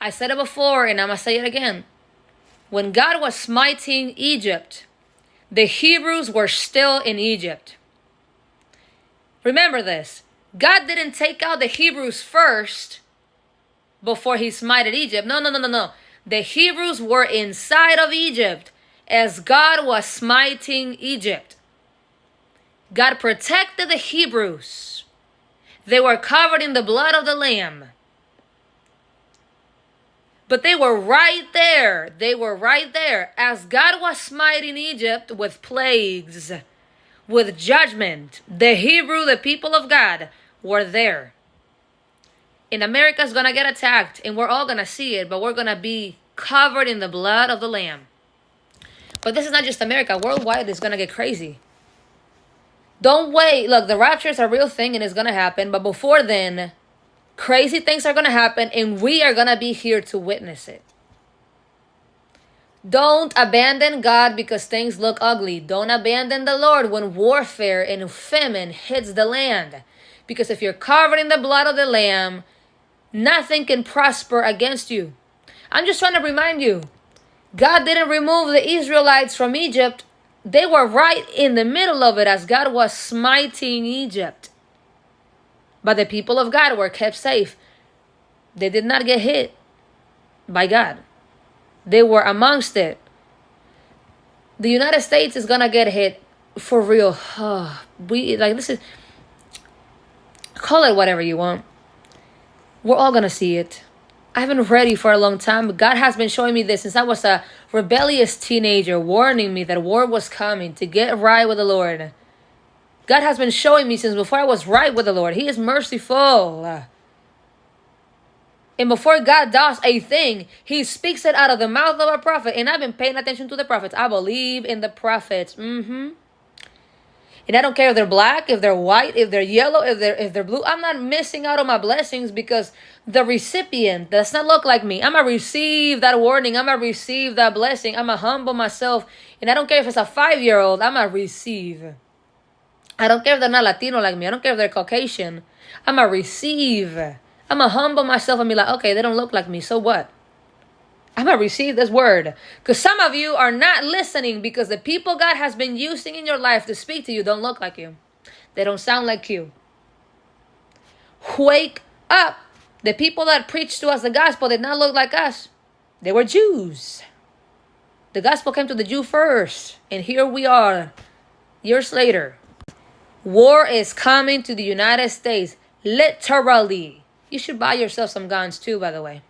I said it before and I'm going to say it again. When God was smiting Egypt, the Hebrews were still in Egypt. Remember this. God didn't take out the Hebrews first before he smited Egypt. No. The Hebrews were inside of Egypt as God was smiting Egypt. God protected the Hebrews. They were covered in the blood of the Lamb. But they were right there. They were right there as God was smiting Egypt with plagues, with judgment. The people of God, were there. And America's going to get attacked, and we're all going to see it, but we're going to be covered in the blood of the Lamb. But this is not just America. Worldwide, it's going to get crazy. Don't wait. Look, the rapture is a real thing, and it's going to happen. But before then, crazy things are going to happen, and we are going to be here to witness it. Don't abandon God because things look ugly. Don't abandon the Lord when warfare and famine hits the land. Because if you're covered in the blood of the Lamb, nothing can prosper against you. I'm just trying to remind you, God didn't remove the Israelites from Egypt. They were right in the middle of it as God was smiting Egypt. But the people of God were kept safe. They did not get hit by God. They were amongst it. The United States is going to get hit for real. Call it whatever you want. We're all going to see it. I've been ready for a long time. But God has been showing me this since I was a rebellious teenager, warning me that war was coming, to get right with the Lord. God has been showing me since before I was right with the Lord. He is merciful. And before God does a thing, he speaks it out of the mouth of a prophet. And I've been paying attention to the prophets. I believe in the prophets. And I don't care if they're black, if they're white, if they're yellow, if they're blue. I'm not missing out on my blessings because the recipient does not look like me. I'm going to receive that warning. I'm going to receive that blessing. I'm going to humble myself. And I don't care if it's a 5-year-old. I'm going to receive. I don't care if they're not Latino like me. I don't care if they're Caucasian. I'm going to receive. I'm going to humble myself and be like, okay, they don't look like me. So what? I'm going to receive this word. Because some of you are not listening because the people God has been using in your life to speak to you don't look like you. They don't sound like you. Wake up. The people that preached to us the gospel did not look like us. They were Jews. The gospel came to the Jew first. And here we are, years later. War is coming to the United States. Literally. You should buy yourself some guns too, by the way.